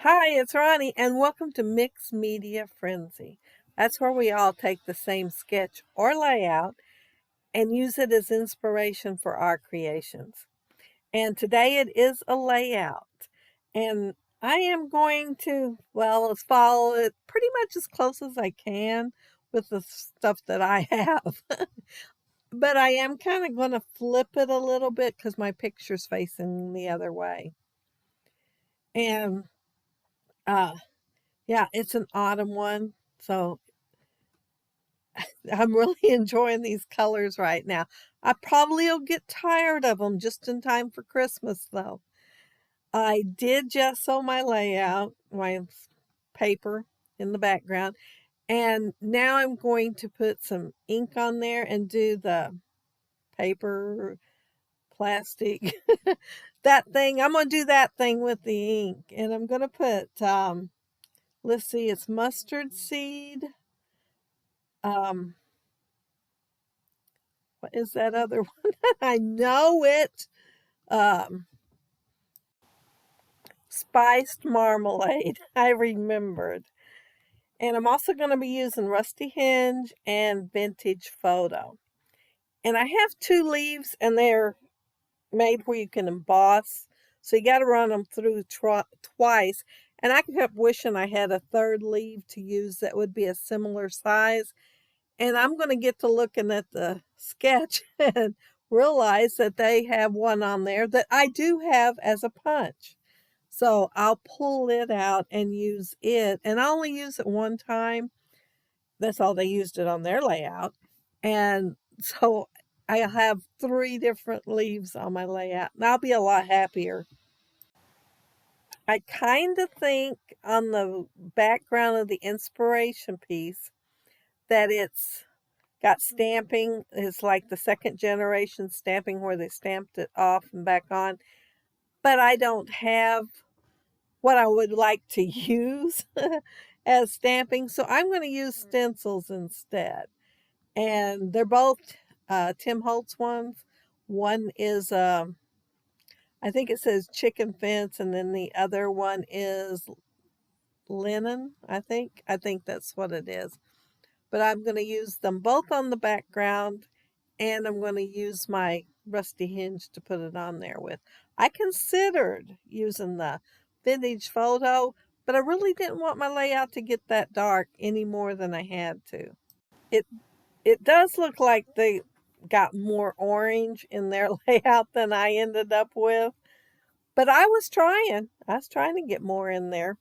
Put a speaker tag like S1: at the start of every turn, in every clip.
S1: Hi, it's Roni, and welcome to Mixed Media Frenzy. That's where we all take the same sketch or layout and use it as inspiration for our creations. And today it is a layout. And I am going to, let's follow it pretty much as close as I can with the stuff that I have. But I am kind of going to flip it a little bit because my picture's facing the other way. And uh, yeah, it's an autumn one. So I'm really enjoying these colors right now. I probably will get tired of them just in time for Christmas, though. I did gesso my layout, my paper in the background, and now I'm going to put some ink on there and do the paper, plastic, that thing. I'm going to do that thing with the ink, and I'm going to put, let's see, it's mustard seed. What is that other one? I know it. Um, Spiced marmalade. I remembered. And I'm also going to be using Rusty Hinge and Vintage Photo. And I have two leaves, and they're made where you can emboss. So you got to run them through twice. And I kept wishing I had a third leaf to use that would be a similar size. And I'm going to get to looking at the sketch and realize that they have one on there that I do have as a punch. So I'll pull it out and use it. And I only use it one time. That's all they used it on their layout. And so I have three different leaves on my layout. And I'll be a lot happier. I kind of think on the background of the inspiration piece that it's got stamping. It's like the second generation stamping where they stamped it off and back on. But I don't have what I would like to use as stamping. So I'm going to use stencils instead. And they're both Tim Holtz ones. One is, I think it says chicken fence, and then the other one is linen, I think. I think that's what it is. But I'm going to use them both on the background, and I'm going to use my Rusty Hinge to put it on there with. I considered using the Vintage Photo, but I really didn't want my layout to get that dark any more than I had to. It it does look like they got more orange in their layout than I ended up with, but I was trying. I was trying to get more in there.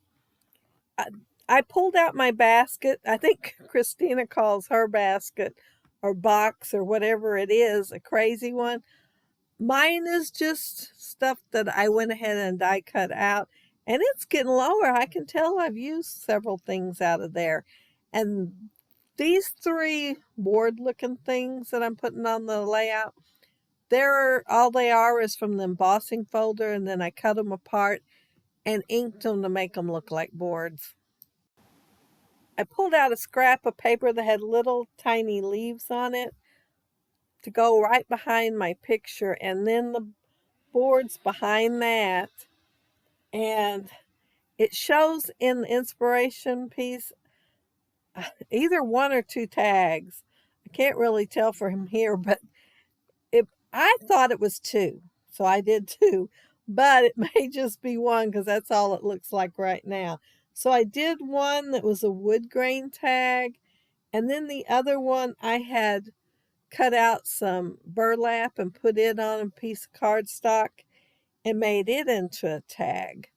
S1: I, I pulled out my basket. I think Christina calls her basket or box or whatever it is a crazy one. Mine is just stuff that I went ahead and die cut out, and it's getting lower. I can tell I've used several things out of there. And these three board looking things that I'm putting on the layout, they're all they are is from the embossing folder, and then I cut them apart and inked them to make them look like boards. I pulled out a scrap of paper that had little tiny leaves on it to go right behind my picture, and then the boards behind that. And it shows in the inspiration piece either one or two tags. I can't really tell from here, but I thought it was two. So I did two, but it may just be one because that's all it looks like right now. So I did one that was a wood grain tag, and then the other one I had cut out some burlap and put it on a piece of cardstock and made it into a tag.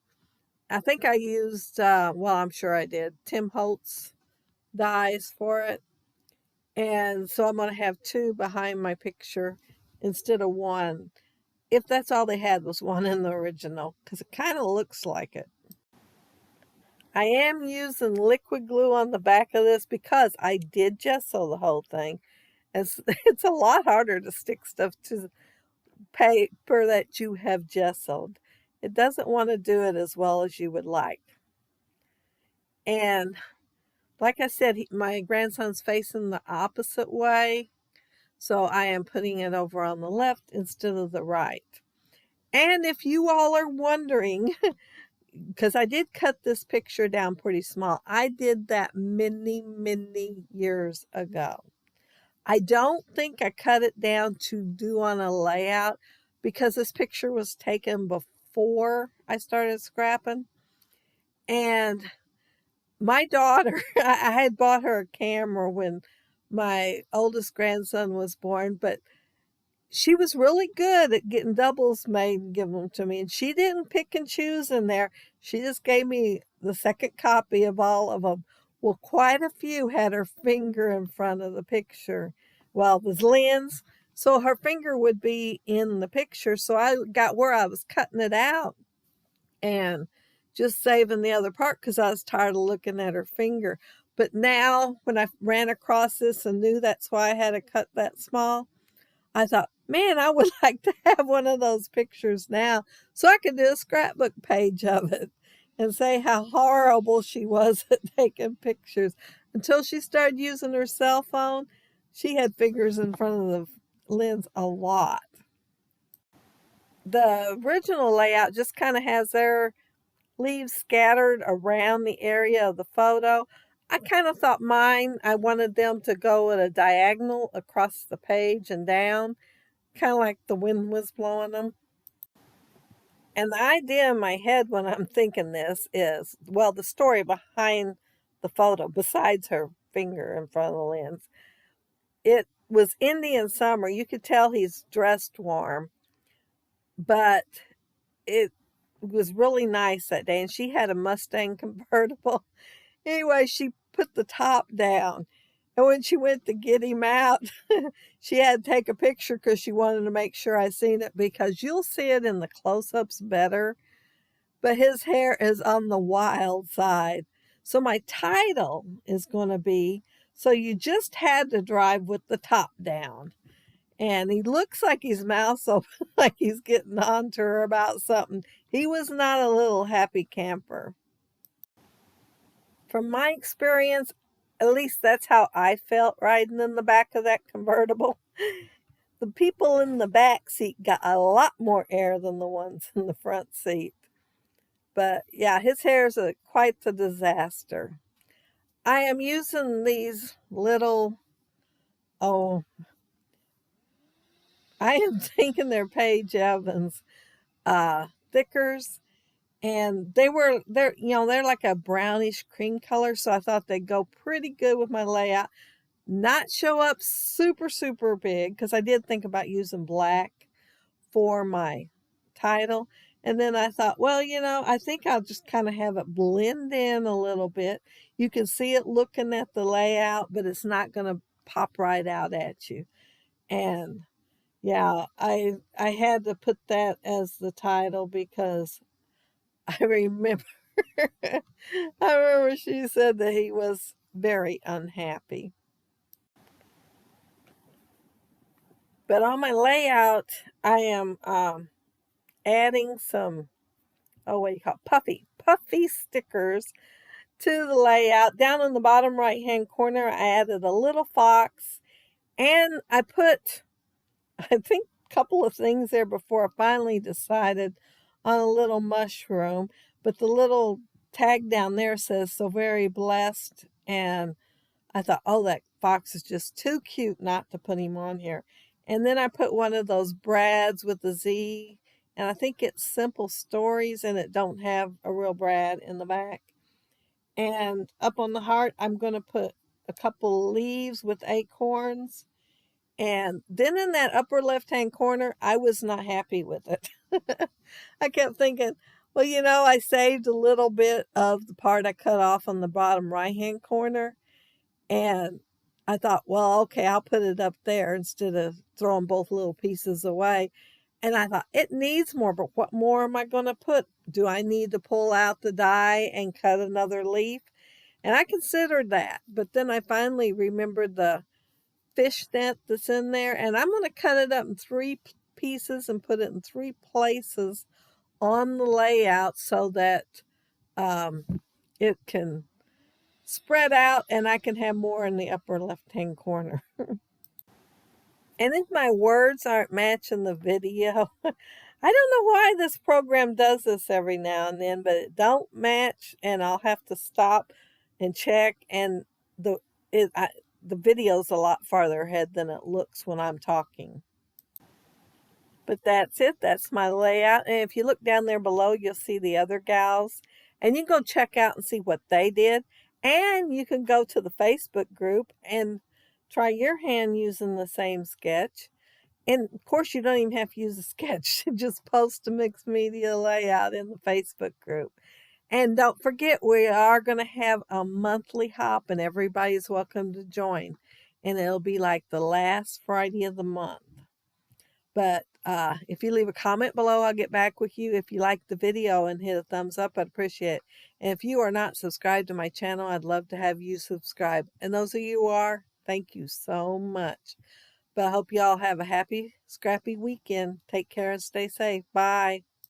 S1: I think I used, I'm sure I did, Tim Holtz dies for it. And so I'm going to have two behind my picture instead of one. If that's all they had was one in the original, because it kind of looks like it. I am using liquid glue on the back of this because I did gesso the whole thing. It's a lot harder to stick stuff to paper that you have gessoed. It doesn't want to do it as well as you would like. And like I said, my grandson's facing the opposite way. So I am putting it over on the left instead of the right. And if you all are wondering, because I did cut this picture down pretty small. I did that many, many years ago. I don't think I cut it down to do on a layout because this picture was taken before I started scrapping. And my daughter, I had bought her a camera when my oldest grandson was born, but she was really good at getting doubles made and giving them to me. And she didn't pick and choose in there. She just gave me the second copy of all of them. Well, quite a few had her finger in front of the picture. Well, it was lens, so her finger would be in the picture. So I got where I was cutting it out and just saving the other part because I was tired of looking at her finger. But now when I ran across this and knew that's why I had to cut that small, I thought, man, I would like to have one of those pictures now so I could do a scrapbook page of it and say how horrible she was at taking pictures. Until she started using her cell phone, she had fingers in front of the lens a lot. The original layout just kind of has their leaves scattered around the area of the photo. I kind of thought mine, I wanted them to go at a diagonal across the page and down, kind of like the wind was blowing them. And the idea in my head when I'm thinking this is, well, the story behind the photo, besides her finger in front of the lens, it was Indian summer. You could tell he's dressed warm, but it was really nice that day. And she had a Mustang convertible. Anyway, she put the top down. And when she went to get him out, she had to take a picture because she wanted to make sure I seen it, because you'll see it in the close-ups better. But his hair is on the wild side. So my title is going to be, so you just had to drive with the top down. And he looks like his mouth's open, like he's getting on to her about something. He was not a little happy camper. From my experience, at least that's how I felt riding in the back of that convertible. The people in the back seat got a lot more air than the ones in the front seat. But yeah, his hair is quite the disaster. I am using these little, oh, I am thinking they're Paige Evans thickers. And they're like a brownish cream color. So I thought they'd go pretty good with my layout. Not show up super, super big, because I did think about using black for my title. And then I thought, well, I think I'll just kind of have it blend in a little bit. You can see it looking at the layout, but it's not going to pop right out at you. And yeah, I had to put that as the title because I remember I remember she said that he was very unhappy. But on my layout, I am adding some, oh, what do you call it? Puffy stickers to the layout. Down in the bottom right-hand corner, I added a little fox, and I put, I think, a couple of things there before I finally decided on a little mushroom. But the little tag down there says, "So very blessed," and I thought, oh, that fox is just too cute not to put him on here. And then I put one of those brads with the Z, and I think it's Simple Stories, and it don't have a real brad in the back. And up on the heart, I'm going to put a couple leaves with acorns. And then in that upper left-hand corner, I was not happy with it. I kept thinking, well, I saved a little bit of the part I cut off on the bottom right-hand corner. And I thought, well, okay, I'll put it up there instead of throwing both little pieces away. And I thought, it needs more, but what more am I going to put? Do I need to pull out the die and cut another leaf? And I considered that, but then I finally remembered the fish net that's in there, and I'm going to cut it up in 3 pieces and put it in 3 places on the layout so that it can spread out and I can have more in the upper left-hand corner. And if my words aren't matching the video, I don't know why this program does this every now and then, but it don't match, and I'll have to stop and check. And the the video's a lot farther ahead than it looks when I'm talking. But that's it. That's my layout. And if you look down there below, you'll see the other gals. And you can go check out and see what they did. And you can go to the Facebook group and try your hand using the same sketch. And of course, you don't even have to use a sketch. Just post a mixed media layout in the Facebook group. And don't forget, we are going to have a monthly hop, and everybody's welcome to join. And it'll be like the last Friday of the month. But if you leave a comment below, I'll get back with you. If you like the video and hit a thumbs up, I'd appreciate it. And if you are not subscribed to my channel, I'd love to have you subscribe. And those of you who are, thank you so much. But I hope you all have a happy, scrappy weekend. Take care and stay safe. Bye.